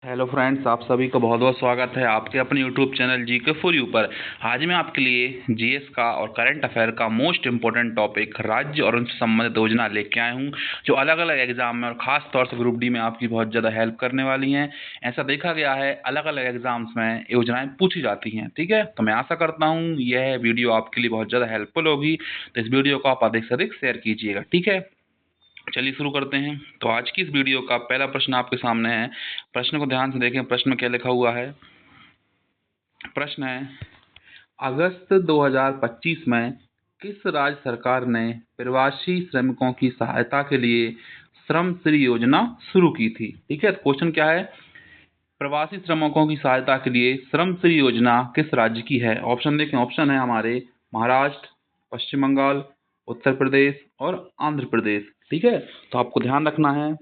Hello friends, आप सभी का बहुत बहुत स्वागत है आपके अपने यूट्यूब चैनल जी के फॉर यू पर। आज मैं आपके लिए जीएस का और करंट अफेयर का मोस्ट इंपॉर्टेंट टॉपिक राज्य और उनसे संबंधित योजना लेके आया हूँ, जो अलग अलग एग्जाम में और खास तौर से ग्रुप डी में आपकी बहुत ज़्यादा हेल्प करने वाली हैं। ऐसा देखा गया है अलग अलग एग्जाम्स में योजनाएं पूछी जाती हैं। ठीक है, तो मैं आशा करता हूँ यह वीडियो आपके लिए बहुत ज़्यादा हेल्पफुल होगी, तो इस वीडियो को आप अधिक से अधिक शेयर कीजिएगा। ठीक है, चलिए शुरू करते हैं। तो आज की इस वीडियो का पहला प्रश्न आपके सामने है। प्रश्न को ध्यान से देखें, प्रश्न में क्या लिखा हुआ है। प्रश्न है, अगस्त 2025 में किस राज्य सरकार ने प्रवासी श्रमिकों की सहायता के लिए श्रम श्री योजना शुरू की थी। ठीक है, क्वेश्चन क्या है, प्रवासी श्रमिकों की सहायता के लिए श्रम श्री योजना किस राज्य की है। ऑप्शन देखें, ऑप्शन है हमारे महाराष्ट्र, पश्चिम बंगाल, उत्तर प्रदेश और आंध्र प्रदेश। ठीक है, तो आपको ध्यान रखना है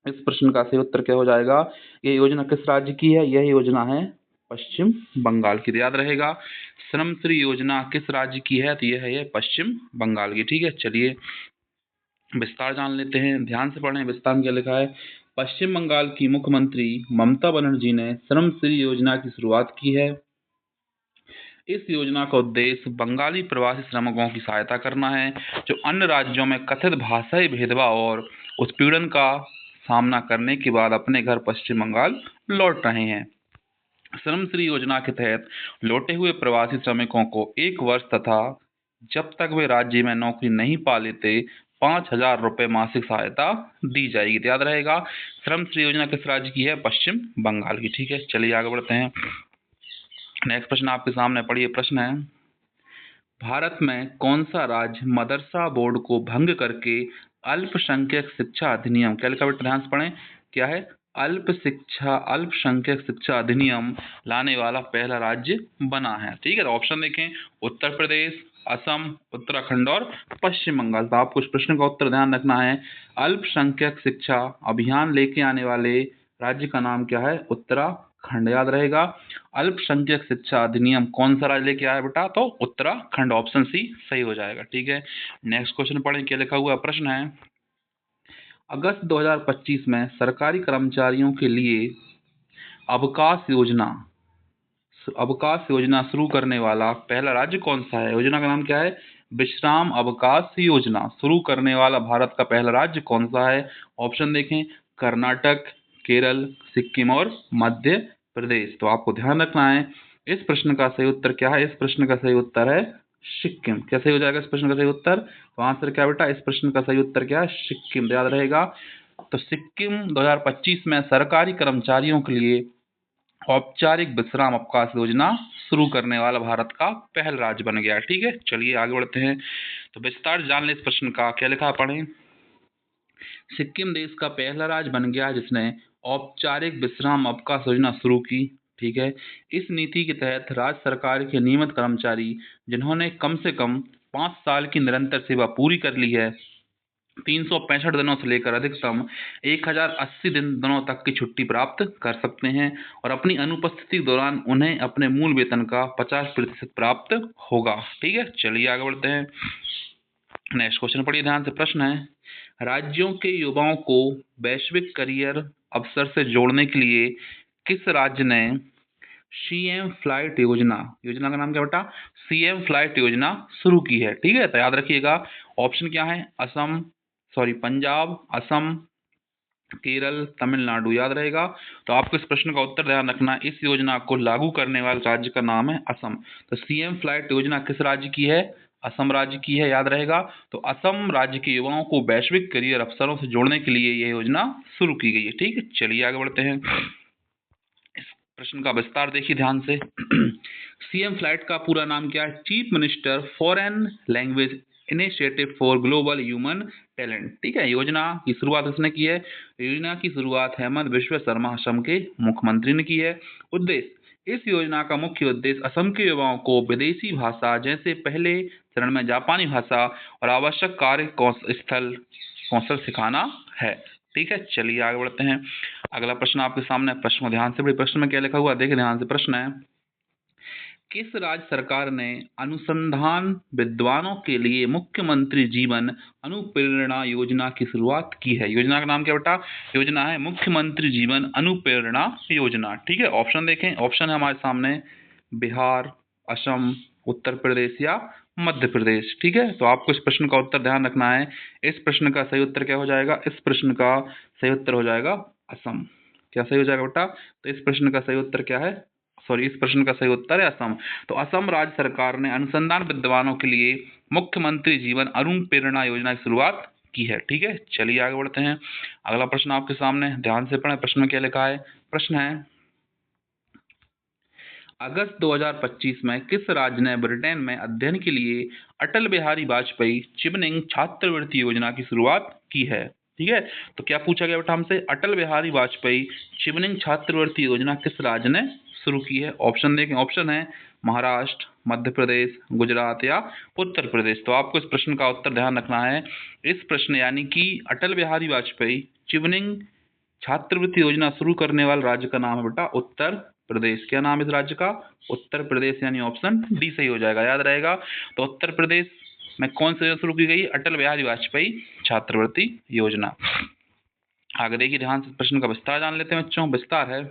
इस प्रश्न का सही उत्तर क्या हो जाएगा। ये योजना किस राज्य की है, यह योजना है पश्चिम बंगाल की। तो याद रहेगा, श्रम श्री योजना किस राज्य की है, तो यह है ये पश्चिम बंगाल की। ठीक है, चलिए विस्तार जान लेते हैं, ध्यान से पढ़ें। विस्तार में क्या लिखा है, पश्चिम बंगाल की मुख्यमंत्री ममता बनर्जी ने श्रम श्री योजना की शुरुआत की है। इस योजना का उद्देश्य बंगाली प्रवासी श्रमिकों की सहायता करना है, जो अन्य राज्यों में कथित भाषाई भेदभाव और उत्पीड़न का सामना करने के बाद अपने घर पश्चिम बंगाल लौट रहे हैं। श्रम श्री योजना के तहत लौटे हुए प्रवासी श्रमिकों को 1 वर्ष तथा जब तक वे राज्य में नौकरी नहीं पा लेते 5,000 रुपये मासिक सहायता दी जाएगी। तो याद रहेगा, श्रम श्री योजना किस राज्य की है, पश्चिम बंगाल की। ठीक है, चलिए आगे बढ़ते हैं। नेक्स्ट प्रश्न आपके सामने पढ़िए। प्रश्न है, भारत में कौन सा राज्य मदरसा बोर्ड को भंग करके अल्पसंख्यक शिक्षा अधिनियम, क्या लिखा बेटा ध्यान से पढ़ें, क्या है, अल्पसंख्यक शिक्षा अधिनियम लाने वाला पहला राज्य बना है। ठीक है, तो ऑप्शन देखें, उत्तर प्रदेश, असम, उत्तराखंड और पश्चिम बंगाल। तो आपको इस प्रश्न का उत्तर ध्यान रखना है। अल्पसंख्यक शिक्षा अभियान लेके आने वाले राज्य का नाम क्या है, उत्तराखंड। याद रहेगा, अल्पसंख्यक शिक्षा अधिनियम कौन सा राज्य लेके आया बेटा, तो उत्तराखंड, ऑप्शन सी सही हो जाएगा। ठीक है, नेक्स्ट क्वेश्चन पढ़ें, क्या लिखा हुआ। प्रश्न है, अगस्त 2025 में सरकारी कर्मचारियों के लिए अवकाश योजना शुरू करने वाला पहला राज्य कौन सा है। योजना का नाम क्या है, विश्राम अवकाश योजना शुरू करने वाला भारत का पहला राज्य कौन सा है। ऑप्शन देखें, कर्नाटक, केरल, सिक्किम और मध्य प्रदेश। तो आपको ध्यान रखना है इस प्रश्न का सही उत्तर क्या है। इस प्रश्न का सही उत्तर है सिक्किम। क्या सही हो जाएगा इस प्रश्न का सही उत्तर, तो आंसर क्या बेटा, इस प्रश्न का सही उत्तर क्या है, सिक्किम। तो याद रहेगा, तो सिक्किम 2025 में सरकारी कर्मचारियों के लिए औपचारिक विश्राम अवकाश योजना शुरू करने वाला भारत का पहला राज्य बन गया। ठीक है, चलिए आगे बढ़ते हैं। तो विस्तार जान ले इस प्रश्न का, क्या लिखा है पढ़ें। सिक्किम देश का पहला राज्य बन गया जिसने औपचारिक विश्राम अवकाश योजना शुरू की। ठीक है, इस नीति के तहत राज्य सरकार के नियमित कर्मचारी जिन्होंने कम से कम 5 साल की निरंतर सेवा पूरी कर ली है 365 दिनों से लेकर अधिकतम 1080 दिनों तक की छुट्टी प्राप्त कर सकते हैं, और अपनी अनुपस्थिति के दौरान उन्हें अपने मूल वेतन का 50% प्राप्त होगा। ठीक है, चलिए आगे बढ़ते हैं। नेक्स्ट क्वेश्चन पढ़िए ध्यान से। प्रश्न है, राज्यों के युवाओं को वैश्विक करियर अवसर से जोड़ने के लिए किस राज्य ने सीएम फ्लाइट योजना का नाम क्या बेटा, सीएम फ्लाइट योजना शुरू की है। ठीक है, तो याद रखिएगा, ऑप्शन क्या है, पंजाब, असम, केरल, तमिलनाडु। याद रहेगा, तो आपको इस प्रश्न का उत्तर ध्यान रखना, इस योजना को लागू करने वाले राज्य का नाम है असम। तो सीएम फ्लाइट योजना किस राज्य की है, असम राज्य की है। याद रहेगा, तो असम राज्य के युवाओं को वैश्विक करियर अवसरों से जोड़ने के लिए यह योजना शुरू की गई है। ठीक है, चलिए आगे बढ़ते हैं। इस प्रश्न का विस्तार देखिए ध्यान से। सीएम फ्लाइट का पूरा नाम क्या है, chief minister foreign language initiative for global human talent. ठीक है, योजना की शुरुआत उसने की है। योजना की शुरुआत हेमंत बिश्व शर्मा असम के मुख्यमंत्री ने की है। उद्देश्य, इस योजना का मुख्य उद्देश्य असम के युवाओं को विदेशी भाषा जैसे पहले चरण में जापानी भाषा और आवश्यक कार्य कौशल सिखाना है। ठीक है, चलिए आगे बढ़ते हैं। अगला प्रश्न आपके सामने, प्रश्न को ध्यान से पढ़िए। प्रश्न में क्या लिखा हुआ देखें ध्यान से। प्रश्न है, किस राज्य सरकार ने अनुसंधान विद्वानों के लिए मुख्यमंत्री जीवन अनुप्रेरणा योजना की शुरुआत की है? योजना का नाम क्या बेटा? योजना है मुख्यमंत्री जीवन अनुप्रेरणा योजना। ठीक है, ऑप्शन देखें। ऑप्शन है हमारे सामने बिहार, असम, उत्तर प्रदेश या मध्य प्रदेश। ठीक है, तो आपको इस प्रश्न का उत्तर ध्यान रखना है। इस प्रश्न का सही उत्तर क्या हो जाएगा? इस प्रश्न का सही उत्तर हो जाएगा असम। क्या सही हो जाएगा बेटा? तो इस प्रश्न का सही उत्तर क्या है? सॉरी, इस प्रश्न का सही उत्तर है असम। तो असम राज्य सरकार ने अनुसंधान विद्वानों के लिए मुख्यमंत्री जीवन अनुप्रेरणा योजना की शुरुआत की है। ठीक है, चलिए आगे बढ़ते हैं। अगला प्रश्न आपके सामने, ध्यान से पढ़ें। प्रश्न में क्या लिखा है? प्रश्न है, अगस्त 2025 में किस राज्य ने ब्रिटेन में अध्ययन के लिए अटल बिहारी वाजपेयी चिवनिंग छात्रवृत्ति योजना की शुरुआत की है? ठीक है, तो क्या पूछा गया बेटा हमसे? अटल बिहारी वाजपेयी चिवनिंग छात्रवृत्ति योजना किस राज्य ने शुरू की है? ऑप्शन देखें। ऑप्शन है महाराष्ट्र, मध्य प्रदेश, गुजरात या उत्तर प्रदेश। तो आपको इस प्रश्न का उत्तर ध्यान रखना है। इस प्रश्न यानी कि अटल बिहारी वाजपेयी चिवनिंग छात्रवृत्ति योजना शुरू करने वाले राज्य का नाम है बेटा उत्तर प्रदेश। क्या नाम है इस राज्य का? उत्तर प्रदेश, यानी ऑप्शन डी सही हो जाएगा, याद रहेगा। तो उत्तर प्रदेश में कौन सी योजना शुरू की गई? अटल बिहारी वाजपेयी छात्रवृत्ति योजना। आगे देखिए ध्यान से, प्रश्न का विस्तार जान लेते हैं बच्चों। विस्तार है,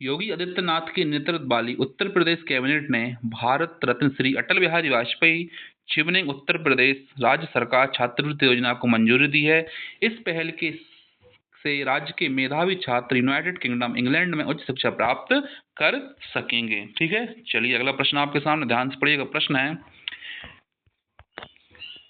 योगी आदित्यनाथ के नेतृत्व वाली उत्तर प्रदेश कैबिनेट ने भारत रत्न श्री अटल बिहारी वाजपेयी चिवनिंग उत्तर प्रदेश राज्य सरकार छात्रवृत्ति योजना को मंजूरी दी है। इस पहल के से राज्य के मेधावी छात्र यूनाइटेड किंगडम इंग्लैंड में उच्च शिक्षा प्राप्त कर सकेंगे। ठीक है, चलिए अगला प्रश्न आपके सामने, ध्यान से पढ़िएगा। प्रश्न है,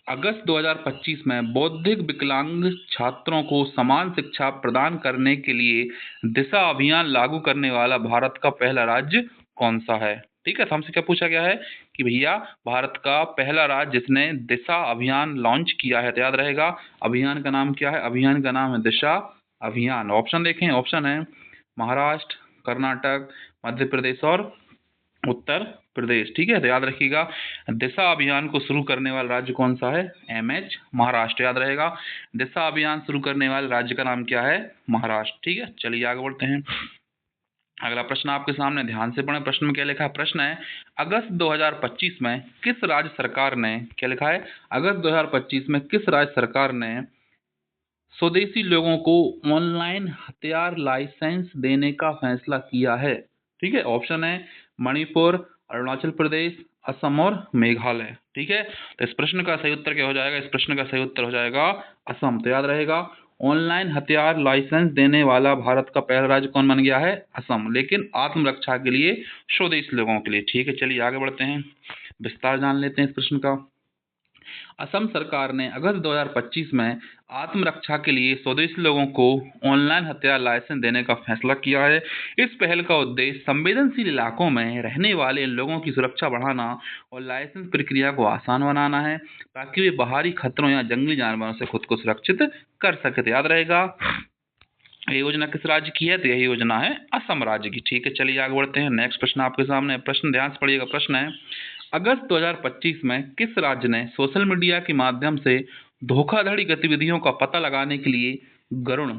अगस्त 2025 में बौद्धिक विकलांग छात्रों को समान शिक्षा प्रदान करने के लिए दिशा अभियान लागू करने वाला भारत का पहला राज्य कौन सा है? ठीक है, तो हमसे क्या पूछा गया है कि भैया भारत का पहला राज्य जिसने दिशा अभियान लॉन्च किया है, तो याद रहेगा अभियान का नाम क्या है? अभियान का नाम है दिशा अभियान। ऑप्शन देखें। ऑप्शन है महाराष्ट्र, कर्नाटक, मध्य प्रदेश और उत्तर प्रदेश। ठीक है, तो याद रखिएगा दिशा अभियान को शुरू करने वाला राज्य कौन सा है? एमएच महाराष्ट्र, याद रहेगा। दिशा अभियान शुरू करने वाले राज्य का नाम क्या है? महाराष्ट्र। ठीक है, चलिए आगे बढ़ते हैं। अगला प्रश्न आपके सामने, ध्यान से पढ़ें। प्रश्न में क्या लिखा है? प्रश्न है, अगस्त 2025 में किस राज्य सरकार ने, क्या लिखा है? अगस्त 2025 में किस राज्य सरकार ने स्वदेशी लोगों को ऑनलाइन हथियार लाइसेंस देने का फैसला किया है? ठीक है, ऑप्शन है मणिपुर, अरुणाचल प्रदेश, असम और मेघालय। ठीक है, तो इस प्रश्न का सही उत्तर क्या हो जाएगा? इस प्रश्न का सही उत्तर हो जाएगा असम। तो याद रहेगा ऑनलाइन हथियार लाइसेंस देने वाला भारत का पहला राज्य कौन बन गया है? असम, लेकिन आत्मरक्षा के लिए स्वदेशी लोगों के लिए। ठीक है, चलिए आगे बढ़ते हैं, विस्तार जान लेते हैं इस प्रश्न का। असम सरकार ने अगस्त 2025 में आत्मरक्षा के लिए स्वदेशी लोगों को ऑनलाइन हथियार लाइसेंस देने का फैसला किया है। इस पहल का उद्देश्य संवेदनशील इलाकों में रहने वाले लोगों की सुरक्षा बढ़ाना और लाइसेंस प्रक्रिया को आसान बनाना है, ताकि वे बाहरी खतरों या जंगली जानवरों से खुद को सुरक्षित कर सके। तो याद रहेगा ये योजना किस राज्य की है? तो यही योजना है असम राज्य की। ठीक है, चलिए आगे बढ़ते हैं। नेक्स्ट प्रश्न आपके सामने, प्रश्न ध्यान से पढ़िएगा। प्रश्न है, अगस्त 2025 में किस राज्य ने सोशल मीडिया के माध्यम से धोखाधड़ी गतिविधियों का पता लगाने के लिए गरुण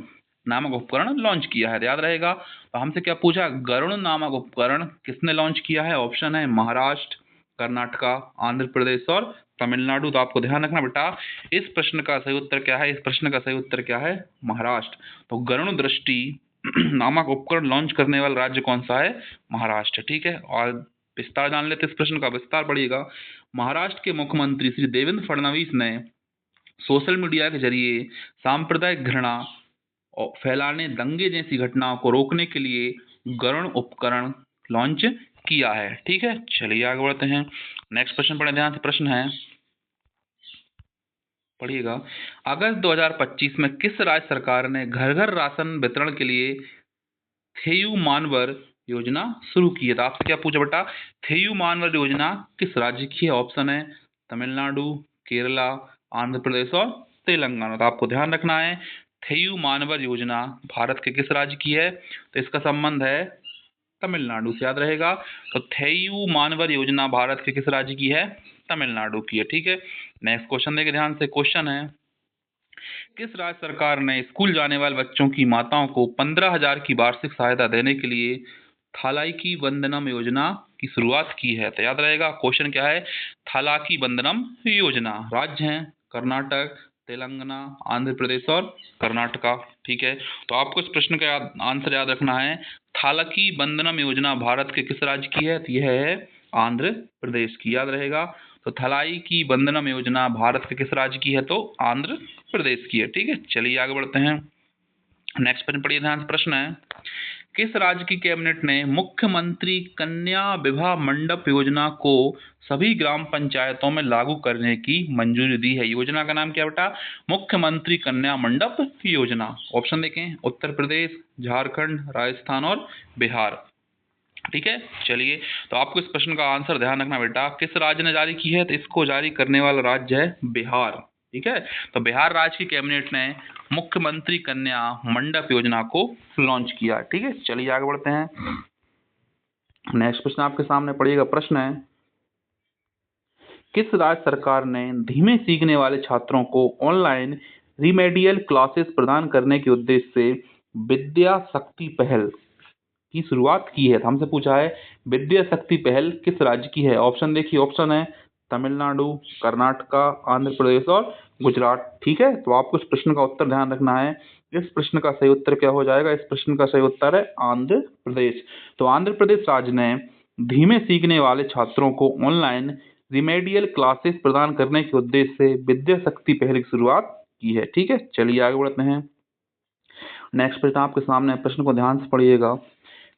नामक उपकरण लॉन्च किया है? तो याद रहेगा, तो हमसे क्या पूछा? गरुण नामक उपकरण किसने लॉन्च किया है? ऑप्शन है महाराष्ट्र, कर्नाटका, आंध्र प्रदेश और तमिलनाडु। तो आपको ध्यान रखना बेटा, इस प्रश्न का सही उत्तर क्या है? इस प्रश्न का सही उत्तर क्या है? महाराष्ट्र। तो गरुण दृष्टि नामक उपकरण लॉन्च करने वाला राज्य कौन सा है? महाराष्ट्र। ठीक है, और विस्तार जान लेते इस प्रश्न का, विस्तार पढ़िएगा। महाराष्ट्र के मुख्यमंत्री श्री देवेंद्र फडणवीस ने सोशल मीडिया के जरिए सांप्रदायिक घृणा और फैलाने, दंगे जैसी घटनाओं को रोकने के लिए गरुण उपकरण लॉन्च किया है। ठीक है, चलिए आगे बढ़ते हैं। नेक्स्ट प्रश्न पढ़े ध्यान से। प्रश्न है, पढ़िएगा, अगस्त 2025 में किस राज्य सरकार ने घर घर राशन वितरण के लिए थेयू मानवर योजना शुरू की है? तो आपसे क्या पूछा बेटा? थेयू मानवर योजना किस राज्य की है? ऑप्शन है तमिलनाडु, केरला, आंध्र प्रदेश और तेलंगाना। तो आपको ध्यान रखना है थेयू मानवर योजना भारत के किस राज्य की है? तो इसका संबंध है तमिलनाडु से, याद रहेगा। तो थेयू मानवर योजना भारत के किस राज्य की है? तमिलनाडु की है। ठीक है, नेक्स्ट क्वेश्चन देखिए ध्यान से। क्वेश्चन है, किस राज्य सरकार ने स्कूल जाने वाले बच्चों की माताओं को 15,000 की वार्षिक सहायता देने के लिए थालाकी बंधनम योजना की शुरुआत की है? तो याद रहेगा क्वेश्चन क्या है, थालाकी बंधनम योजना। राज्य हैं कर्नाटक, तेलंगाना, आंध्र प्रदेश और कर्नाटका। ठीक है, तो आपको इस प्रश्न का आंसर याद रखना है, थालाकी बंधनम योजना भारत के किस राज्य की है? तो यह है आंध्र प्रदेश की, याद रहेगा। तो थलाई की बंधनम योजना भारत के किस राज्य की है? तो आंध्र प्रदेश की है। ठीक है, चलिए आगे बढ़ते हैं। नेक्स्ट प्रश्न पढ़िए ध्यान से। प्रश्न है, किस राज्य की कैबिनेट ने मुख्यमंत्री कन्या विवाह मंडप योजना को सभी ग्राम पंचायतों में लागू करने की मंजूरी दी है? योजना का नाम क्या बेटा? मुख्यमंत्री कन्या मंडप योजना। ऑप्शन देखें, उत्तर प्रदेश, झारखंड, राजस्थान और बिहार। ठीक है, चलिए, तो आपको इस प्रश्न का आंसर ध्यान रखना बेटा, किस राज्य ने जारी की है? तो इसको जारी करने वाला राज्य है बिहार। ठीक है, तो बिहार राज्य की कैबिनेट ने मुख्यमंत्री कन्या मंडप योजना को लॉन्च किया। ठीक है, चलिए आगे बढ़ते हैं। नेक्स्ट प्रश्न आपके सामने पड़ेगा। प्रश्न है, किस राज्य सरकार ने धीमे सीखने वाले छात्रों को ऑनलाइन रिमेडियल क्लासेस प्रदान करने के उद्देश्य से विद्या शक्ति पहल की शुरुआत की है? तो हमसे पूछा है विद्या शक्ति पहल किस राज्य की है? ऑप्शन देखिए, ऑप्शन है तमिलनाडु, कर्नाटका, आंध्र प्रदेश और गुजरात। ठीक है, तो आपको इस प्रश्न का उत्तर ध्यान रखना है। इस प्रश्न का सही उत्तर क्या हो जाएगा? इस प्रश्न का सही उत्तर है आंध्र प्रदेश। तो आंध्र प्रदेश राज्य ने धीमे सीखने वाले छात्रों को ऑनलाइन रिमेडियल क्लासेस प्रदान करने के उद्देश्य से विद्या शक्ति पहल की शुरुआत की है। ठीक है, चलिए आगे बढ़ते हैं। नेक्स्ट प्रश्न आपके सामने, प्रश्न को ध्यान से पढ़िएगा।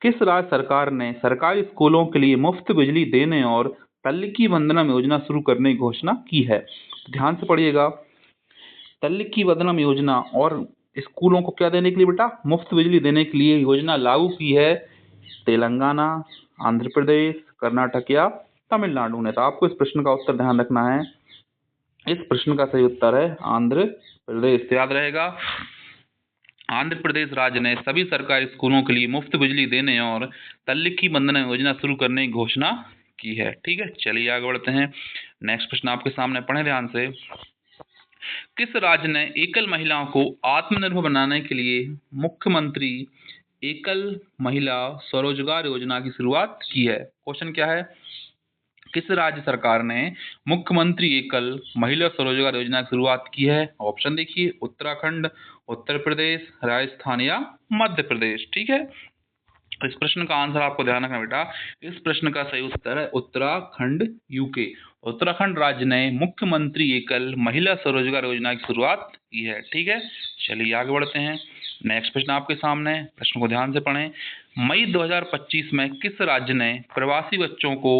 किस राज्य सरकार ने सरकारी स्कूलों के लिए मुफ्त बिजली देने और तल्लिकी वंदनम योजना शुरू करने की घोषणा की है? ध्यान से पढ़िएगा, तल्लिकी वंदनम योजना और स्कूलों को क्या देने के लिए बेटा? मुफ्त बिजली देने के लिए योजना लागू की है तेलंगाना, आंध्र प्रदेश, कर्नाटक या तमिलनाडु ने। तो आपको इस प्रश्न का उत्तर ध्यान रखना है। इस प्रश्न का सही उत्तर है आंध्र प्रदेश। तो याद रहेगा, आंध्र प्रदेश राज्य ने सभी सरकारी स्कूलों के लिए मुफ्त बिजली देने और तल्लिकी बंधन योजना शुरू करने की घोषणा की है। ठीक है, चलिए आगे बढ़ते हैं। नेक्स्ट प्रश्न आपके सामने, पढ़ें ध्यान से। किस राज्य ने एकल महिलाओं को आत्मनिर्भर बनाने के लिए मुख्यमंत्री एकल महिला स्वरोजगार योजना की शुरुआत की है? क्वेश्चन क्या है, किस राज्य सरकार ने मुख्यमंत्री एकल महिला स्वरोजगार योजना की शुरुआत की है? ऑप्शन देखिए, उत्तराखंड, उत्तर प्रदेश, राजस्थान या मध्य प्रदेश। ठीक है, इस प्रश्न का आंसर आपको ध्यान रखना बेटा, इस प्रश्न का सही उत्तर है उत्तराखंड, यूके। उत्तराखंड राज्य ने मुख्यमंत्री एकल महिला स्वरोजगार योजना की शुरुआत की है। ठीक है, चलिए आगे बढ़ते हैं। नेक्स्ट प्रश्न आपके सामने, प्रश्न को ध्यान से पढ़ें। मई 2025 में किस राज्य ने प्रवासी बच्चों को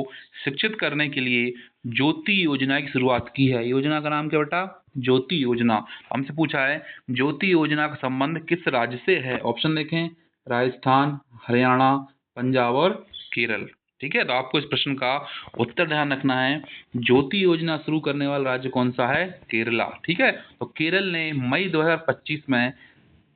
शिक्षित करने के लिए ज्योति योजना की शुरुआत की है? योजना का नाम क्या बेटा? ज्योति योजना। हमसे पूछा है ज्योति योजना का संबंध किस राज्य से है? ऑप्शन देखें, राजस्थान, हरियाणा, पंजाब और केरल। ठीक है, तो आपको इस प्रश्न का उत्तर ध्यान रखना है, ज्योति योजना शुरू करने वाला राज्य कौन सा है? केरला। ठीक है, तो केरल ने मई 2025 में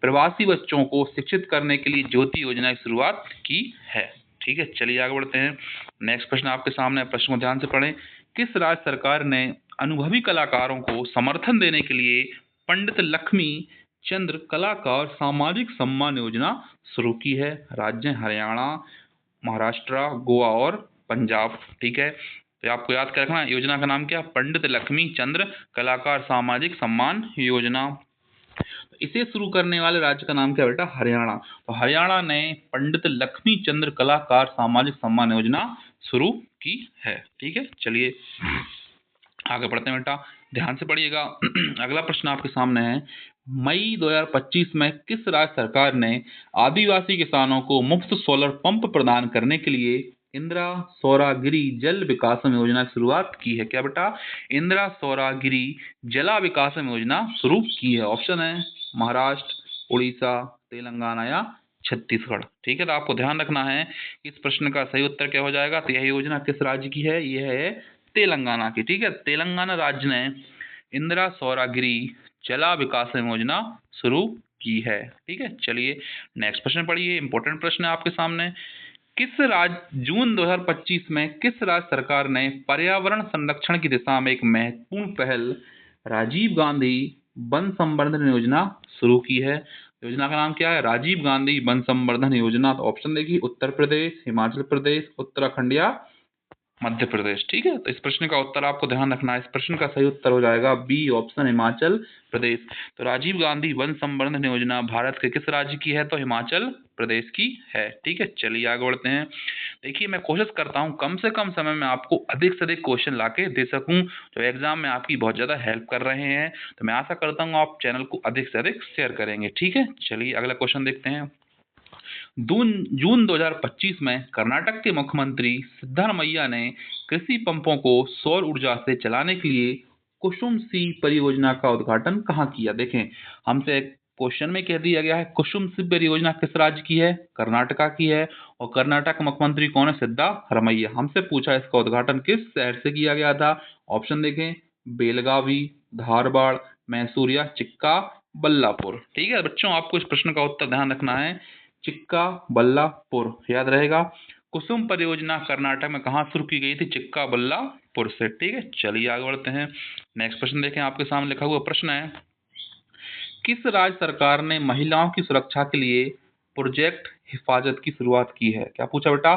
प्रवासी बच्चों को शिक्षित करने के लिए ज्योति योजना की शुरुआत की है। ठीक है, चलिए आगे बढ़ते हैं। नेक्स्ट प्रश्न आपके सामने, प्रश्न को ध्यान से पढ़ें। किस राज्य सरकार ने अनुभवी कलाकारों को समर्थन देने के लिए पंडित लक्ष्मी चंद्र कलाकार सामाजिक सम्मान योजना शुरू की है? राज्य हरियाणा, महाराष्ट्र, गोवा और पंजाब। ठीक है, तो आपको याद कर रखना, योजना का नाम क्या? पंडित लक्ष्मी चंद्र कलाकार सामाजिक सम्मान योजना। इसे शुरू करने वाले राज्य का नाम क्या बेटा? हरियाणा। तो हरियाणा ने पंडित लक्ष्मी चंद्र कलाकार सामाजिक सम्मान योजना शुरू की है। ठीक है, चलिए आगे बढ़ते हैं बेटा, ध्यान से पढ़िएगा। अगला प्रश्न आपके सामने है, मई 2025 में किस राज्य सरकार ने आदिवासी किसानों को मुफ्त सोलर पंप प्रदान करने के लिए इंदिरा सौरागिरी जल विकासम योजना की शुरुआत की है? क्या बेटा? इंदिरा सौरागिरी जला विकासम योजना शुरू की है। ऑप्शन है महाराष्ट्र, उड़ीसा, तेलंगाना या छत्तीसगढ़। ठीक है, तो आपको ध्यान रखना है, इस प्रश्न का सही उत्तर क्या हो जाएगा? तो यह योजना किस राज्य की है? यह है तेलंगाना की। ठीक है, तेलंगाना राज्य ने इंदिरा सौरागिरी जला विकास योजना शुरू की है। ठीक है, चलिए नेक्स्ट प्रश्न पढ़िए, इंपॉर्टेंट प्रश्न है आपके सामने। किस राज्य जून 2025 में किस राज्य सरकार ने पर्यावरण संरक्षण की दिशा में एक महत्वपूर्ण पहल राजीव गांधी वन संवर्धन योजना शुरू की है? योजना का नाम क्या है? राजीव गांधी वन संवर्धन योजना। तो ऑप्शन देखिए, उत्तर प्रदेश, हिमाचल प्रदेश, उत्तराखंड या मध्य प्रदेश। ठीक है, तो इस प्रश्न का उत्तर आपको ध्यान रखना है। इस प्रश्न का सही उत्तर हो जाएगा बी ऑप्शन, हिमाचल प्रदेश। तो राजीव गांधी वन संवर्धन योजना भारत के किस राज्य की है? तो हिमाचल प्रदेश की है। ठीक है, चलिए आगे बढ़ते हैं। देखिए, मैं कोशिश करता हूँ कम से कम समय में आपको अधिक से अधिक क्वेश्चन लाके दे सकूं, जो एग्जाम में आपकी बहुत ज़्यादा हेल्प कर रहे हैं। तो मैं आशा करता हूँ आप चैनल को अधिक से अधिक शेयर करेंगे। ठीक है, चलिए अगला क्वेश्चन देखते हैं। जून 2025 में कर्नाटक के मुख्यमंत्री सिद्धरामैया ने कृषि पंपों को सौर ऊर्जा से चलाने के लिए कुसुम सी परियोजना का उद्घाटन कहाँ किया? देखें, हमसे क्वेश्चन में कह दिया गया है कुसुम सी परियोजना किस राज्य की है? कर्नाटका की है। और कर्नाटक मुख्यमंत्री कौन है? सिद्धरामैया। हमसे पूछा इसका उद्घाटन किस शहर से किया गया था? ऑप्शन देखें, बेलगावी, धारवाड़, मैसूर या चिक्का बल्लापुर। ठीक है बच्चों, आपको इस प्रश्न का उत्तर ध्यान रखना है, चिक्का बल्लापुर, याद रहेगा। कुसुम परियोजना कर्नाटक में कहाँ शुरू की गई थी? चिक्का बल्लापुर से। ठीक है, चलिए आगे बढ़ते हैं। नेक्स्ट प्रश्न देखें, आपके सामने लिखा हुआ प्रश्न है, किस राज्य सरकार ने महिलाओं की सुरक्षा के लिए प्रोजेक्ट हिफाजत की शुरुआत की है? क्या पूछा बेटा?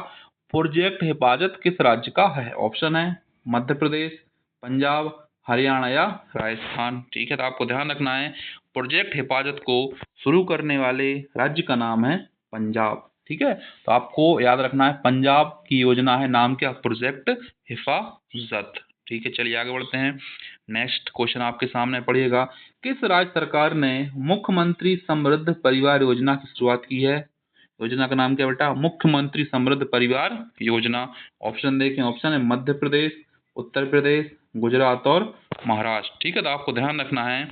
प्रोजेक्ट हिफाजत किस राज्य का है? ऑप्शन है मध्य प्रदेश, पंजाब, हरियाणा या राजस्थान। ठीक है, तो आपको ध्यान रखना है, प्रोजेक्ट हिफाजत को शुरू करने वाले राज्य का नाम है पंजाब। ठीक है, तो आपको याद रखना है पंजाब की योजना है, नाम क्या? प्रोजेक्ट हिफाजत। ठीक है, चलिए आगे बढ़ते हैं। नेक्स्ट क्वेश्चन आपके सामने पढ़िएगा, किस राज्य सरकार ने मुख्यमंत्री समृद्ध परिवार योजना की शुरुआत की है? योजना का नाम क्या बेटा? मुख्यमंत्री समृद्ध परिवार योजना। ऑप्शन देखें, ऑप्शन है मध्य प्रदेश, उत्तर प्रदेश, गुजरात और महाराष्ट्र। ठीक है, तो आपको ध्यान रखना है,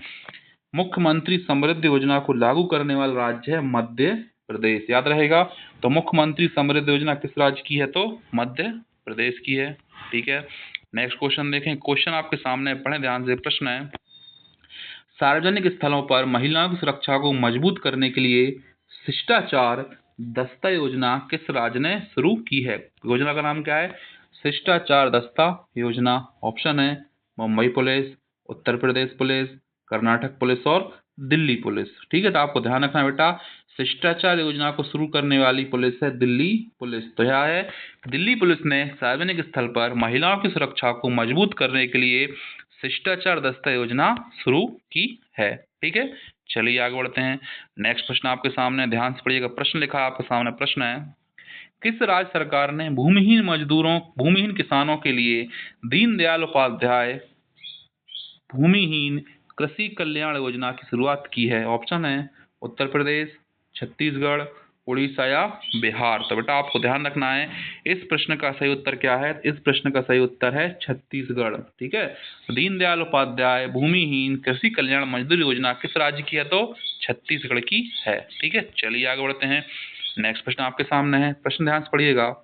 मुख्यमंत्री समृद्ध योजना को लागू करने वाला राज्य है मध्य प्रदेश, याद रहेगा। तो मुख्यमंत्री समृद्ध योजना किस राज्य की है? तो मध्य प्रदेश की है। ठीक है, नेक्स्ट क्वेश्चन देखें, क्वेश्चन आपके सामने पढ़ें ध्यान से। प्रश्न है, सार्वजनिक स्थलों पर महिलाओं की सुरक्षा को मजबूत करने के लिए शिष्टाचार दस्ता योजना किस राज्य ने शुरू की है? योजना का नाम क्या है? शिष्टाचार दस्ता योजना। ऑप्शन है Mumbai police, Uttar Pradesh police, Karnataka police और दिल्ली पुलिस। ठीक है, तो आपको ध्यान रखना है बेटा, शिष्टाचार योजना को शुरू करने वाली पुलिस है दिल्ली पुलिस। तो यह है, दिल्ली पुलिस ने सार्वजनिक स्थल पर महिलाओं की सुरक्षा को मजबूत करने के लिए शिष्टाचार दस्ता योजना शुरू की है। ठीक है, चलिए आगे बढ़ते हैं। नेक्स्ट प्रश्न आपके सामने, ध्यान से पढ़िएगा। प्रश्न लिखा है आपके सामने, प्रश्न है, किस राज्य सरकार ने भूमिहीन किसानों के लिए दीनदयाल उपाध्याय भूमिहीन कृषि कल्याण योजना की शुरुआत की है? ऑप्शन है उत्तर प्रदेश, छत्तीसगढ़, उड़ीसा या बिहार। तो बेटा आपको ध्यान रखना है, इस प्रश्न का सही उत्तर क्या है? इस प्रश्न का सही उत्तर है छत्तीसगढ़। ठीक है, दीनदयाल उपाध्याय भूमिहीन कृषि कल्याण मजदूर योजना किस राज्य की है? तो छत्तीसगढ़ की है। ठीक है, चलिए आगे बढ़ते हैं। नेक्स्ट प्रश्न आपके सामने है, प्रश्न ध्यान से पढ़िएगा।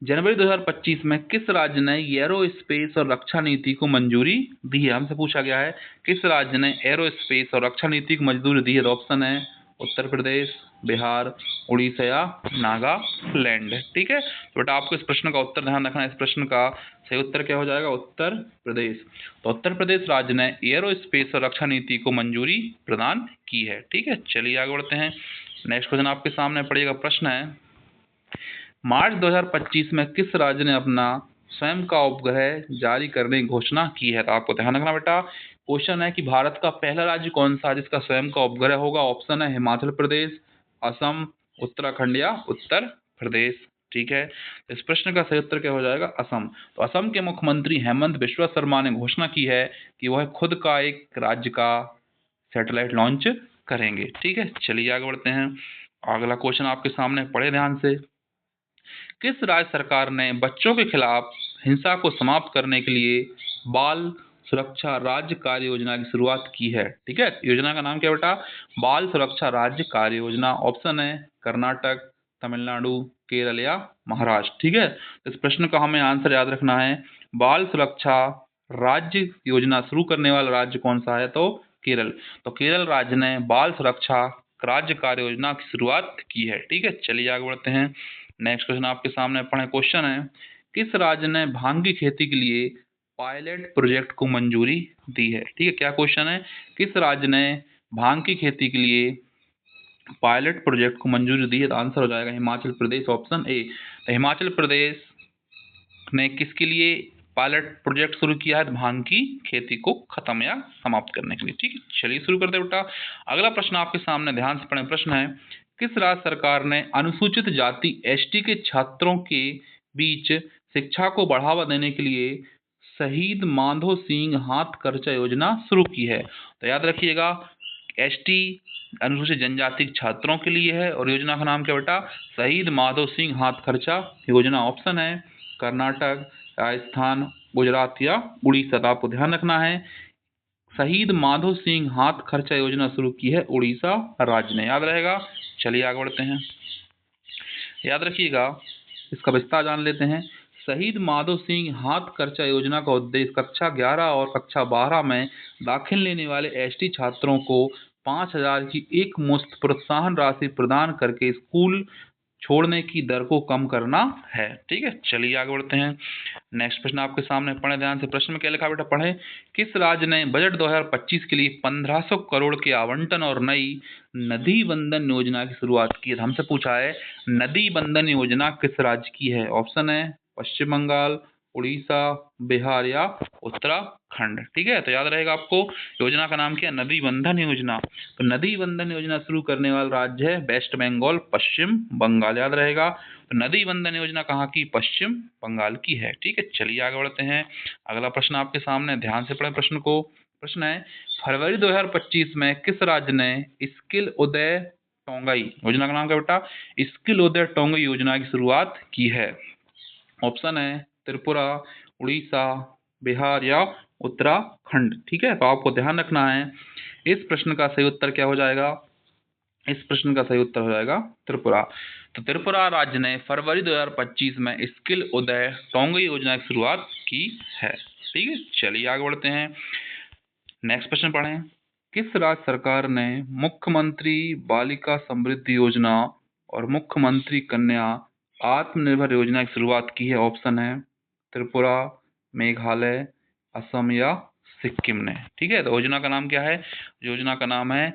जनवरी 2025 में किस राज्य ने एरोस्पेस और रक्षा नीति को मंजूरी दी है? हमसे पूछा गया है, किस राज्य ने एरोस्पेस और रक्षा नीति को मंजूरी दी है? तो ऑप्शन है उत्तर प्रदेश, बिहार, उड़ीसा या नागालैंड। ठीक है, तो बेटा आपको इस प्रश्न का उत्तर ध्यान रखना है, इस प्रश्न का सही उत्तर क्या हो जाएगा? उत्तर प्रदेश। तो उत्तर प्रदेश राज्य ने एरोस्पेस और रक्षा नीति को मंजूरी प्रदान की है। ठीक है, चलिए आगे बढ़ते हैं। नेक्स्ट क्वेश्चन आपके सामने पड़ेगा, प्रश्न है, मार्च 2025 में किस राज्य ने अपना स्वयं का उपग्रह जारी करने की घोषणा की है? तो आपको ध्यान रखना बेटा, क्वेश्चन है कि भारत का पहला राज्य कौन सा है जिसका स्वयं का उपग्रह होगा? ऑप्शन है हिमाचल प्रदेश, असम, उत्तराखंड या उत्तर प्रदेश। ठीक है, इस प्रश्न का सही उत्तर क्या हो जाएगा? असम। तो असम के मुख्यमंत्री हेमंत बिश्वा शर्मा ने घोषणा की है कि वह खुद का एक राज्य का सैटेलाइट लॉन्च करेंगे। ठीक है, चलिए आगे बढ़ते हैं। अगला क्वेश्चन आपके सामने, पढ़े ध्यान से, किस राज्य सरकार ने बच्चों के खिलाफ हिंसा को समाप्त करने के लिए बाल सुरक्षा राज्य कार्य योजना की शुरुआत की है? ठीक है, योजना का नाम क्या बेटा? बाल सुरक्षा राज्य कार्य योजना। ऑप्शन है कर्नाटक, तमिलनाडु, केरल या महाराष्ट्र। ठीक है, इस प्रश्न का हमें आंसर याद रखना है, बाल सुरक्षा राज्य योजना शुरू करने वाला राज्य कौन सा है? तो केरल। तो केरल राज्य ने बाल सुरक्षा राज्य कार्य योजना की शुरुआत की है। ठीक है, चलिए आगे बढ़ते हैं। नेक्स्ट क्वेश्चन आपके सामने पढ़े, क्वेश्चन है, किस राज्य ने भांग की खेती के लिए पायलट प्रोजेक्ट को मंजूरी दी है? ठीक है, क्या क्वेश्चन है, किस राज्य ने भांग की खेती के लिए पायलट प्रोजेक्ट को मंजूरी दी है? तो आंसर हो जाएगा हिमाचल प्रदेश, ऑप्शन ए। तो हिमाचल प्रदेश ने किसके लिए पायलट प्रोजेक्ट शुरू किया है? भांग की खेती को खत्म या समाप्त करने के लिए। ठीक है, चलिए शुरू करते हैं बेटा। अगला प्रश्न आपके सामने, ध्यान से पढ़ें। प्रश्न है, किस राज्य सरकार ने अनुसूचित जाति एसटी के छात्रों के बीच शिक्षा को बढ़ावा देने के लिए शहीद माधो सिंह हाथ खर्चा योजना शुरू की है? तो याद रखिएगा, एसटी अनुसूचित जनजाति छात्रों के लिए है और योजना का नाम क्या बेटा? शहीद माधो सिंह हाथ खर्चा योजना। ऑप्शन है कर्नाटक, राजस्थान, गुजरात या उड़ीसा। तो आपको ध्यान रखना है, शहीद माधो सिंह हाथ खर्चा योजना शुरू की है उड़ीसा राज्य ने, याद रहेगा। चलिए आगे बढ़ते हैं, याद रखिएगा, इसका विस्तार जान लेते हैं। शहीद माधो सिंह हाथ खर्चा योजना का उद्देश्य कक्षा 11 और कक्षा 12 में दाखिल लेने वाले एसटी छात्रों को 5,000 की एक मुश्त प्रोत्साहन राशि प्रदान करके स्कूल छोड़ने की दर को कम करना है। ठीक है, चलिए आगे बढ़ते हैं। नेक्स्ट प्रश्न आपके सामने, पढ़े ध्यान से। प्रश्न में क्या लिखा बेटा? पढ़े, किस राज्य ने बजट 2025 के लिए 1500 करोड़ के आवंटन और नई नदी बंधन योजना की शुरुआत की है? हमसे पूछा है नदी बंधन योजना किस राज्य की है? ऑप्शन है पश्चिम बंगाल, उड़ीसा, बिहार या उत्तराखंड। ठीक है, तो याद रहेगा आपको, योजना का नाम क्या है? नदी बंधन योजना। तो नदी बंधन योजना शुरू करने वाला राज्य है वेस्ट बंगाल, पश्चिम बंगाल, याद रहेगा। तो नदी बंधन योजना कहाँ की? पश्चिम बंगाल की है। ठीक है, चलिए आगे बढ़ते हैं। अगला प्रश्न आपके सामने, ध्यान से पढ़ें प्रश्न को। प्रश्न है, फरवरी 2025 में किस राज्य ने स्किल उदय टोंगई योजना का नाम क्या बेटा? स्किल उदय टोंगई योजना की शुरुआत की है? ऑप्शन है त्रिपुरा, उड़ीसा, बिहार या उत्तराखंड। ठीक है, तो आपको ध्यान रखना है, इस प्रश्न का सही उत्तर क्या हो जाएगा? इस प्रश्न का सही उत्तर हो जाएगा त्रिपुरा। तो त्रिपुरा राज्य ने फरवरी 2025 में स्किल उदय टोंगई योजना की शुरुआत की है। ठीक है, चलिए आगे बढ़ते हैं। नेक्स्ट प्रश्न पढ़ें, किस राज्य सरकार ने मुख्यमंत्री बालिका समृद्धि योजना और मुख्यमंत्री कन्या आत्मनिर्भर योजना की शुरुआत की है? ऑप्शन है त्रिपुरा, मेघालय, असम या सिक्किम ने। ठीक है, तो योजना का नाम क्या है? योजना का नाम है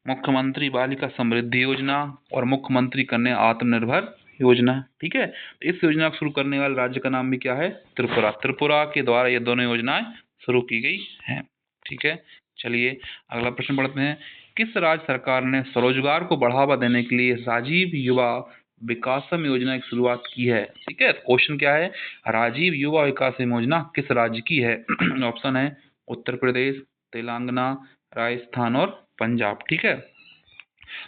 मुख्यमंत्री बालिका समृद्धि योजना और मुख्यमंत्री कन्या आत्मनिर्भर योजना। ठीक है, तो इस योजना को शुरू करने वाले राज्य का नाम भी क्या है? त्रिपुरा। त्रिपुरा के द्वारा ये दोनों योजनाएं शुरू की गई हैं। ठीक है, चलिए अगला प्रश्न पढ़ते हैं, किस राज्य सरकार ने स्वरोजगार को बढ़ावा देने के लिए राजीव युवा विकासम योजना की शुरुआत की है? ठीक है, क्वेश्चन क्या है? राजीव युवा विकासम योजना किस राज्य की है? ऑप्शन है उत्तर प्रदेश, तेलंगाना, राजस्थान और पंजाब। ठीक है,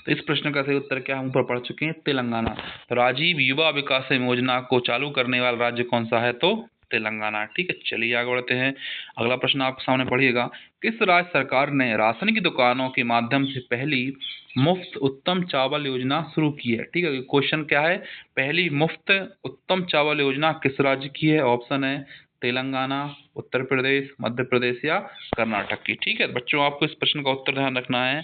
तो इस प्रश्न का सही उत्तर क्या हम ऊपर पढ़ चुके हैं? तेलंगाना। तो राजीव युवा विकास योजना को चालू करने वाला राज्य कौन सा है? तो तेलंगाना। ठीक है, चलिए आगे बढ़ते हैं। अगला प्रश्न आपके सामने पढ़िएगा, किस राज्य सरकार ने राशन की दुकानों के माध्यम से पहली मुफ्त उत्तम चावल योजना शुरू की है? ठीक है, क्वेश्चन क्या है? पहली मुफ्त उत्तम चावल योजना किस राज्य की है? ऑप्शन है तेलंगाना, उत्तर प्रदेश, मध्य प्रदेश या कर्नाटक की। ठीक है, बच्चों आपको इस प्रश्न का उत्तर ध्यान रखना है,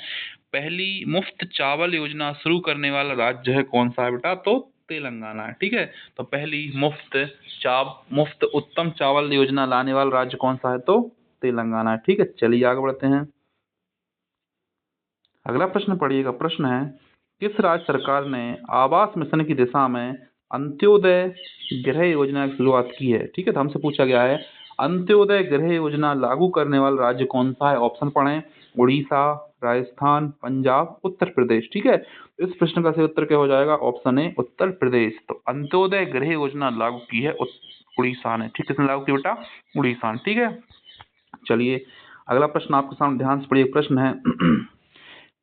पहली मुफ्त चावल योजना शुरू करने वाला राज्य है कौन सा है बेटा? तो तेलंगाना है। ठीक है, तो पहली मुफ्त उत्तम चावल योजना लाने वाला राज्य कौन सा है? तो तेलंगाना है। ठीक है, चलिए आगे बढ़ते हैं। अगला प्रश्न पढ़िएगा। प्रश्न है, किस राज्य सरकार ने आवास मिशन की दिशा में अंत्योदय गृह योजना की शुरुआत की है? ठीक है, तो हमसे पूछा गया है अंत्योदय गृह योजना लागू करने वाला राज्य कौन सा है? ऑप्शन पढ़ें उड़ीसा, राजस्थान, पंजाब, उत्तर प्रदेश। ठीक है, इस प्रश्न का सही उत्तर क्या हो जाएगा? ऑप्शन है उत्तर प्रदेश। तो अंत्योदय गृह योजना लागू की है उड़ीसा ने। ठीक है, किसने लागू की बेटा? उड़ीसा ने। ठीक है, चलिए अगला प्रश्न आपके सामने ध्यान से पढ़िए। प्रश्न है,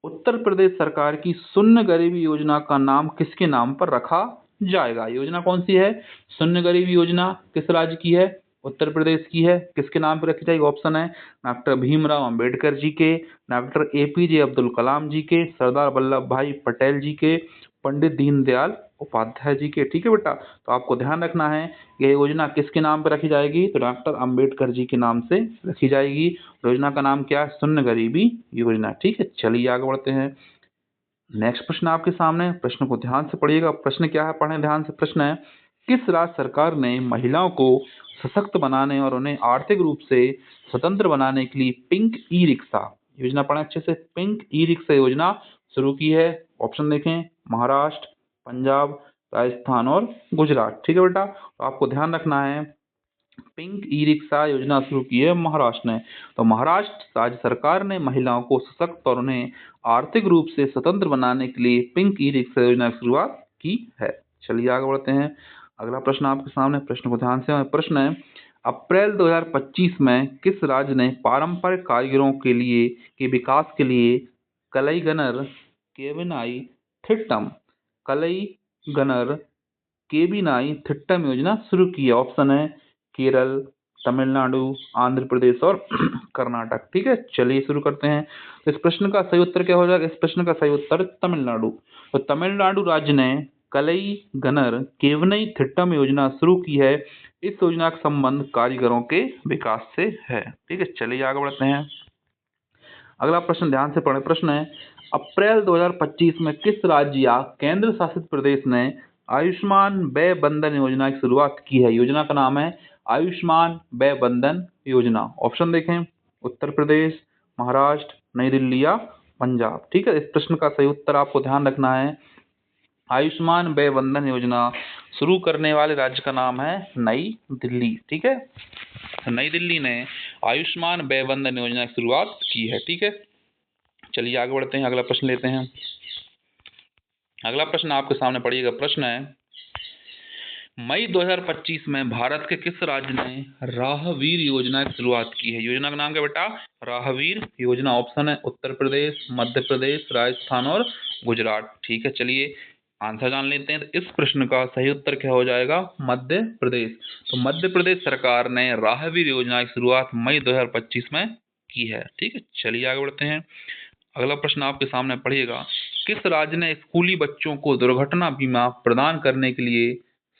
उत्तर प्रदेश सरकार की शून्य गरीबी योजना का नाम किसके नाम पर रखा जाएगा? योजना कौन सी है? शून्य गरीबी योजना किस राज्य की है? उत्तर प्रदेश की है। किसके नाम पर रखी जाएगी? ऑप्शन है डॉक्टर भीमराव अंबेडकर जी के, डॉक्टर एपीजे अब्दुल कलाम जी के, सरदार वल्लभ भाई पटेल जी के, पंडित दीनदयाल उपाध्याय जी के। ठीक है बेटा, तो आपको ध्यान रखना है यह योजना किसके नाम पर रखी जाएगी? तो डॉक्टर अंबेडकर जी के नाम से रखी जाएगी। योजना का नाम क्या है? शून्य गरीबी योजना। ठीक है, चलिए आगे बढ़ते हैं। नेक्स्ट प्रश्न आपके सामने, प्रश्न को ध्यान से पढ़िएगा। प्रश्न क्या है? पढ़ें ध्यान से। प्रश्न है, किस राज्य सरकार ने महिलाओं को सशक्त बनाने और उन्हें आर्थिक रूप से स्वतंत्र बनाने के लिए पिंक ई रिक्शा योजना पढ़ें अच्छे से। पिंक ई रिक्शा योजना शुरू की है, ऑप्शन देखें, महाराष्ट्र, पंजाब, राजस्थान और गुजरात। ठीक है बेटा, तो आपको ध्यान रखना है, पिंक ई रिक्शा योजना शुरू की है महाराष्ट्र ने। तो महाराष्ट्र राज्य सरकार ने महिलाओं को सशक्त और उन्हें आर्थिक रूप से स्वतंत्र बनाने के लिए पिंक ई रिक्शा योजना की शुरुआत की है। चलिए आगे बढ़ते हैं। अगला प्रश्न आपके सामने, प्रश्न को ध्यान से, प्रश्न है, अप्रैल 2025 में किस राज्य ने पारंपरिक कारीगरों के विकास के लिए कलईगनर केविनाई थिट्टम कलईगनर केबिनाई थिट्टम योजना शुरू की है? ऑप्शन है केरल, तमिलनाडु, आंध्र प्रदेश और कर्नाटक। ठीक है, चलिए शुरू करते हैं। तो इस प्रश्न का सही उत्तर क्या हो जाएगा? इस प्रश्न का सही उत्तर तमिलनाडु। तो तमिलनाडु राज्य ने कलईगनर केवनई थिट्टम योजना शुरू की है। इस योजना का संबंध कारीगरों के विकास से है। ठीक है, चलिए आगे बढ़ते हैं। अगला प्रश्न ध्यान से पढ़ें। प्रश्न है, अप्रैल 2025 में किस राज्य या केंद्र शासित प्रदेश ने आयुष्मान वय बंधन योजना की शुरुआत की है? योजना का नाम है आयुष्मान वय बंधन योजना। ऑप्शन देखें, उत्तर प्रदेश, महाराष्ट्र, नई दिल्ली या पंजाब। ठीक है, इस प्रश्न का सही उत्तर आपको ध्यान रखना है, आयुष्मान वय बंधन योजना शुरू करने वाले राज्य का नाम है नई दिल्ली। ठीक है, नई दिल्ली ने आयुष्मान वय बंधन योजना की शुरुआत की है। ठीक है, चलिए आगे बढ़ते हैं, अगला प्रश्न लेते हैं। अगला प्रश्न आपके सामने पढ़िएगा। प्रश्न है, मई 2025 में भारत के किस राज्य ने राहवीर योजना की शुरुआत की है? योजना का नाम क्या बेटा? राहवीर योजना। ऑप्शन है उत्तर प्रदेश, मध्य प्रदेश, राजस्थान और गुजरात। ठीक है, चलिए आंसर जान लेते हैं। तो इस प्रश्न का सही उत्तर क्या हो जाएगा? मध्य प्रदेश। तो मध्य प्रदेश सरकार ने राहवीर योजना की शुरुआत मई 2025 में की है। ठीक है, चलिए आगे बढ़ते हैं। अगला प्रश्न आपके सामने पढ़िएगा, किस राज्य ने स्कूली बच्चों को दुर्घटना बीमा प्रदान करने के लिए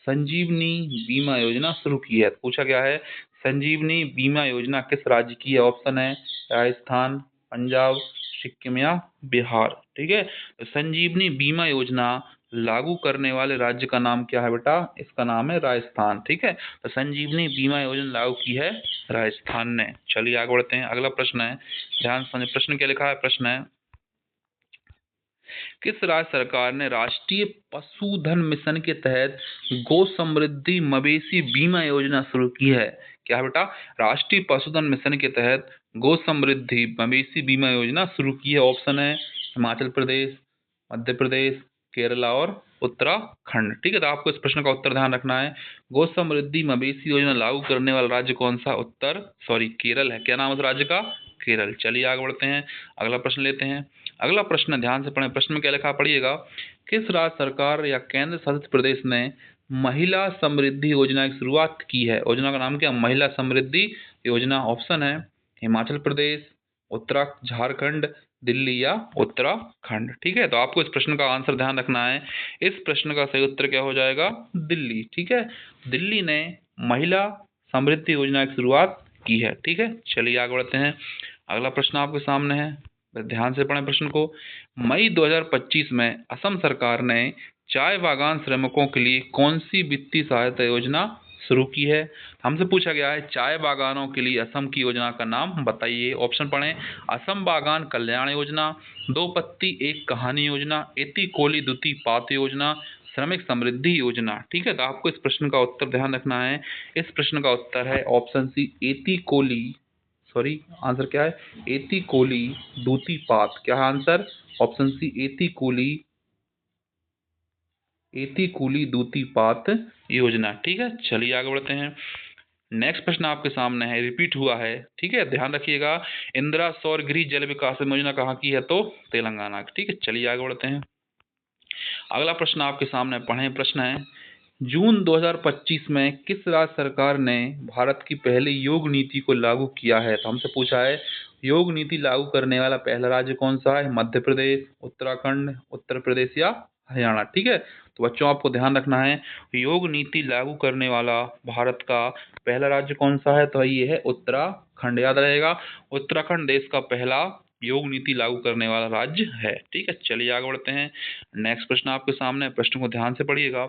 संजीवनी बीमा योजना शुरू की है? पूछा गया है संजीवनी बीमा योजना किस राज्य की है? ऑप्शन है राजस्थान, पंजाब, सिक्किम या बिहार। ठीक है, तो संजीवनी बीमा योजना लागू करने वाले राज्य का नाम क्या है बेटा? इसका नाम है राजस्थान। ठीक है, तो संजीवनी बीमा योजना लागू की है राजस्थान ने। चलिए आगे बढ़ते हैं। अगला प्रश्न है, ध्यान से समझिए, प्रश्न क्या लिखा है? प्रश्न है, किस राज्य सरकार ने राष्ट्रीय पशुधन मिशन के तहत गो समृद्धि मवेशी बीमा योजना शुरू की है? क्या है बेटा? राष्ट्रीय पशुधन मिशन के तहत गो समृद्धि मवेशी बीमा योजना शुरू की है। ऑप्शन है हिमाचल प्रदेश, मध्य प्रदेश, केरला और उत्तराखंड। ठीक है, तो आपको इस प्रश्न का उत्तर ध्यान रखना है, गो समृद्धि मवेशी योजना लागू करने वाला राज्य कौन सा? केरल है। क्या नाम है उस राज्य का? केरल। चलिए आगे बढ़ते हैं, अगला प्रश्न लेते हैं। अगला प्रश्न ध्यान से पढ़ें, प्रश्न में क्या लिखा पढ़िएगा, किस राज्य सरकार या केंद्र शासित प्रदेश ने महिला समृद्धि योजना की शुरुआत की है? योजना का नाम क्या? महिला समृद्धि योजना। ऑप्शन है हिमाचल प्रदेश, झारखंड, दिल्ली या उत्तराखंड। ठीक है, तो आपको इस प्रश्न का आंसर ध्यान रखना है, इस प्रश्न का सही उत्तर क्या हो जाएगा? दिल्ली। ठीक है, दिल्ली ने महिला समृद्धि योजना की शुरुआत की है। ठीक है, चलिए आगे बढ़ते हैं। अगला प्रश्न आपके सामने है, ध्यान से पढ़ें प्रश्न को। मई 2025 में असम सरकार ने चाय बागान श्रमिकों के लिए कौन सी वित्तीय सहायता योजना शुरू की है? हमसे पूछा गया है चाय बागानों के लिए असम की योजना का नाम बताइए। ऑप्शन पढ़ें, असम बागान कल्याण योजना, दो पत्ती एक कहानी योजना, एती कोली दुती पात योजना, श्रमिक समृद्धि योजना। ठीक है, तो आपको इस प्रश्न का उत्तर ध्यान रखना है, इस प्रश्न का उत्तर है ऑप्शन सी एती कोली, आंसर क्या है? एती कोली दूती पात। क्या है आंसर? ऑप्शन सी एती कोली दूती पात योजना। ठीक है, चलिए आगे बढ़ते हैं। नेक्स्ट प्रश्न आपके सामने है, रिपीट हुआ है। ठीक है, ध्यान रखिएगा, इंदिरा सौर गृह जल विकास योजना कहाँ की है? तो तेलंगाना की। ठीक है, चलिए आगे बढ़ते हैं। अगला प्रश्न आपके सामने पढ़ें। प्रश्न है, जून 2025 में किस राज्य सरकार ने भारत की पहली योग नीति को लागू किया है? तो हमसे पूछा है योग नीति लागू करने वाला पहला राज्य कौन सा है? मध्य प्रदेश, उत्तराखंड, उत्तर प्रदेश या हरियाणा। ठीक है, तो बच्चों आपको ध्यान रखना है, योग नीति लागू करने वाला भारत का पहला राज्य कौन सा है? तो ये है उत्तराखंड। याद रहेगा, उत्तराखंड देश का पहला योग नीति लागू करने वाला राज्य है। ठीक है, चलिए आगे बढ़ते हैं। नेक्स्ट प्रश्न आपके सामने, प्रश्न को ध्यान से पढ़िएगा।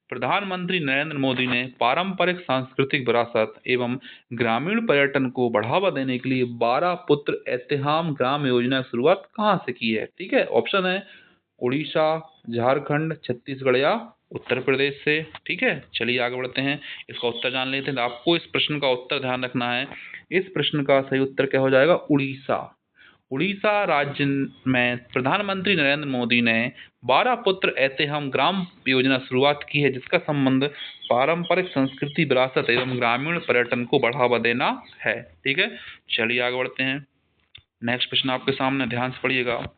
प्रधानमंत्री नरेंद्र मोदी ने पारंपरिक सांस्कृतिक विरासत एवं ग्रामीण पर्यटन को बढ़ावा देने के लिए 12 पुत्र ऐतिहाम ग्राम योजना की शुरुआत कहाँ से की है? ठीक है, ऑप्शन है उड़ीसा, झारखंड, छत्तीसगढ़ या उत्तर प्रदेश से। ठीक है, चलिए आगे बढ़ते हैं, इसका उत्तर जान लेते हैं। तो आपको इस प्रश्न का उत्तर ध्यान रखना है। इस प्रश्न का सही उत्तर क्या हो जाएगा? उड़ीसा। उड़ीसा राज्य में प्रधानमंत्री नरेंद्र मोदी ने 12 पुत्र ऐतिहाम ग्राम योजना शुरुआत की है, जिसका संबंध पारंपरिक संस्कृति विरासत एवं ग्रामीण पर्यटन को बढ़ावा देना है। ठीक है, चलिए आगे बढ़ते हैं। नेक्स्ट प्रश्न आपके सामने, ध्यान से पढ़िएगा।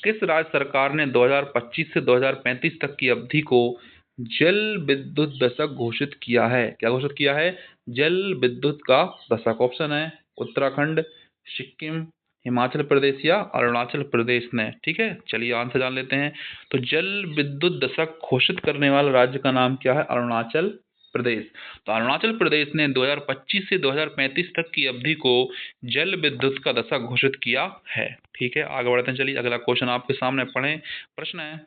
किस राज्य सरकार ने 2025 से 2035 तक की अवधि को जल विद्युत दशक घोषित किया है? क्या घोषित किया है? जल विद्युत का दशक। ऑप्शन है उत्तराखंड, सिक्किम, हिमाचल प्रदेश या अरुणाचल प्रदेश ने। ठीक है, चलिए आंसर जान लेते हैं। तो जल विद्युत दशक घोषित करने वाले राज्य का नाम क्या है? अरुणाचल प्रदेश। तो अरुणाचल प्रदेश ने 2025 से 2035 तक की अवधि को जल विद्युत का दशक घोषित किया है। ठीक है, आगे बढ़ते हैं। चलिए अगला क्वेश्चन आपके सामने पढ़ें। प्रश्न है,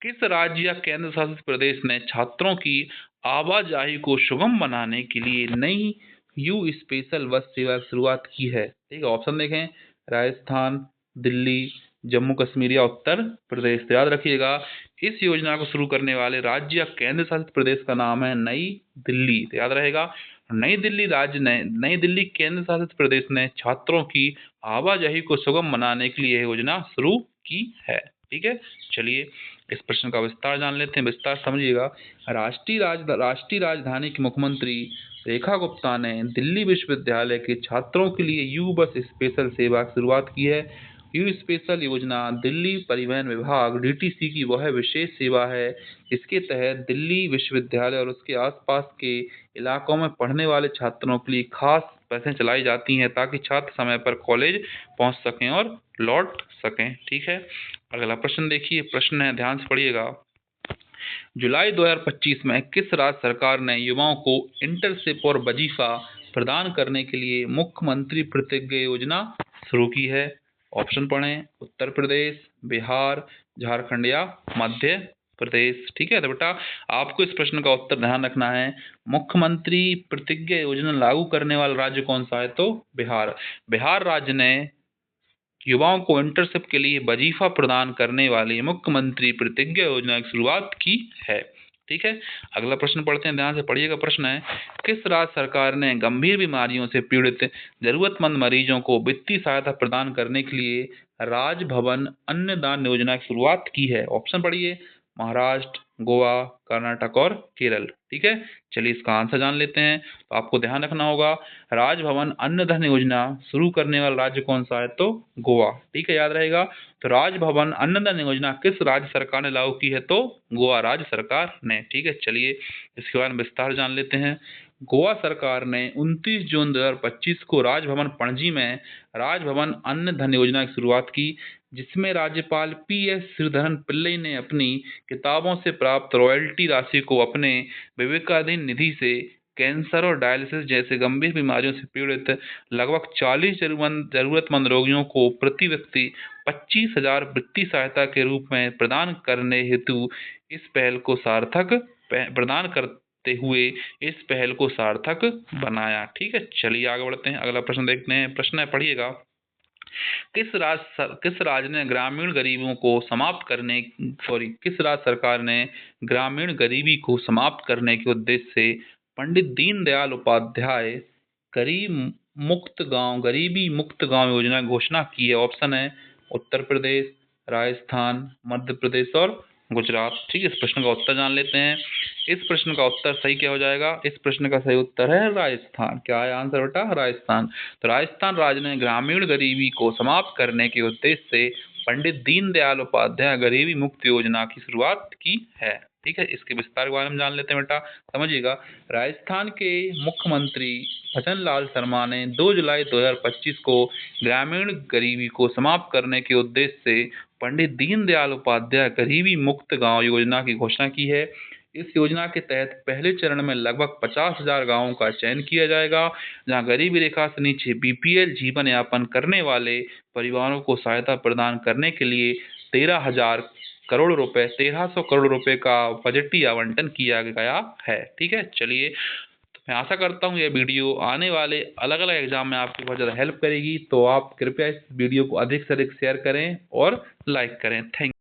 किस राज्य या केंद्र शासित प्रदेश ने छात्रों की आवाजाही को सुगम बनाने के लिए नई यू स्पेशल बस सेवा की शुरुआत की है? ठीक है, ऑप्शन देखें, राजस्थान, दिल्ली, जम्मू कश्मीर या उत्तर प्रदेश। तो याद रखिएगा, इस योजना को शुरू करने वाले राज्य या केंद्र शासित प्रदेश का नाम है नई दिल्ली। तो याद रहेगा, नई दिल्ली केंद्र शासित प्रदेश ने छात्रों की आवाजाही को सुगम बनाने के लिए यह योजना शुरू की है। ठीक है, चलिए इस प्रश्न का विस्तार जान लेते हैं, विस्तार समझिएगा। राष्ट्रीय राजधानी के मुख्यमंत्री रेखा गुप्ता ने दिल्ली विश्वविद्यालय के छात्रों के लिए यू बस स्पेशल सेवा की शुरुआत की है। यू स्पेशल योजना दिल्ली परिवहन विभाग डीटीसी की वह विशेष सेवा है, इसके तहत दिल्ली विश्वविद्यालय और उसके आसपास के इलाकों में पढ़ने वाले छात्रों के लिए खास बसें चलाई जाती हैं, ताकि छात्र समय पर कॉलेज पहुंच सकें और लौट सकें। ठीक है, अगला प्रश्न देखिए, प्रश्न है, ध्यान से पढ़िएगा। जुलाई 2025 में किस राज्य सरकार ने युवाओं को इंटर्नशिप और वजीफा प्रदान करने के लिए मुख्यमंत्री प्रतिज्ञा योजना शुरू की है? ऑप्शन पढ़ें, उत्तर प्रदेश, बिहार, झारखंड या मध्य प्रदेश। ठीक है, तो बेटा आपको इस प्रश्न का उत्तर ध्यान रखना है। मुख्यमंत्री प्रतिज्ञा योजना लागू करने वाला राज्य कौन सा है? तो बिहार। बिहार राज्य ने युवाओं को इंटर्नशिप के लिए वजीफा प्रदान करने वाली मुख्यमंत्री प्रतिज्ञा योजना की शुरुआत की है। ठीक है, अगला प्रश्न पढ़ते हैं, ध्यान से पढ़िएगा। प्रश्न है, किस राज्य सरकार ने गंभीर बीमारियों से पीड़ित जरूरतमंद मरीजों को वित्तीय सहायता प्रदान करने के लिए राजभवन अन्नदान योजना की शुरुआत की है? ऑप्शन पढ़िए, महाराष्ट्र, गोवा, कर्नाटक और केरल। ठीक है, चलिए इसका आंसर जान लेते हैं। तो आपको ध्यान रखना होगा, राजभवन अन्न धन योजना शुरू करने वाला राज्य कौन सा है? तो गोवा। ठीक है, याद रहेगा। तो राजभवन अन्न धन योजना किस राज्य सरकार ने लागू की है? तो गोवा राज्य सरकार ने। ठीक है, चलिए इसके बारे में विस्तार जान लेते हैं। गोवा सरकार ने 29 जून 2025 को राजभवन पणजी में राजभवन अन्न धन योजना की शुरुआत की, जिसमें राज्यपाल PS श्रीधरन पिल्लई ने अपनी किताबों से प्राप्त रॉयल्टी राशि को अपने विवेकाधीन निधि से कैंसर और डायलिसिस जैसे गंभीर बीमारियों से पीड़ित लगभग 40 जरूरतमंद रोगियों को प्रति व्यक्ति 25,000 वित्तीय सहायता के रूप में प्रदान करने हेतु इस पहल को सार्थक प्रदान करते हुए इस पहल को सार्थक बनाया। ठीक है, चलिए आगे बढ़ते हैं, अगला प्रश्न देखते हैं। प्रश्न है, पढ़िएगा। किस राज्य ने ग्रामीण गरीबों को समाप्त करने किस राज्य सरकार ने ग्रामीण गरीबी को समाप्त करने के उद्देश्य से पंडित दीनदयाल उपाध्याय गरीबी मुक्त गांव योजना की घोषणा की है? ऑप्शन है उत्तर प्रदेश, राजस्थान, मध्य प्रदेश और गुजरात। ठीक है, इस प्रश्न का उत्तर जान लेते हैं। इस प्रश्न का उत्तर सही क्या हो जाएगा? इस प्रश्न का सही उत्तर है राजस्थान। क्या है आंसर बेटा? राजस्थान। तो राजस्थान राज्य ने ग्रामीण गरीबी को समाप्त करने के उद्देश्य से पंडित दीनदयाल उपाध्याय गरीबी मुक्त योजना की शुरुआत की है। ठीक है, इसके विस्तार के बारे में जान लेते हैं बेटा, समझिएगा। राजस्थान के मुख्यमंत्री भजन लाल शर्मा ने 2 जुलाई 2025 को ग्रामीण गरीबी को समाप्त करने के उद्देश्य से पंडित दीनदयाल उपाध्याय गरीबी मुक्त गांव योजना की घोषणा की है। इस योजना के तहत पहले चरण में लगभग 50,000 गाँवों का चयन किया जाएगा, जहां गरीबी रेखा से नीचे बीपीएल जीवन यापन करने वाले परिवारों को सहायता प्रदान करने के लिए 1300 करोड़ रुपए का बजटीय आवंटन किया गया है। ठीक है, चलिए, तो मैं आशा करता हूँ यह वीडियो आने वाले अलग अलग एग्जाम में आपकी बहुत ज़्यादा हेल्प करेगी। तो आप कृपया इस वीडियो को अधिक से अधिक शेयर करें और लाइक करें। थैंक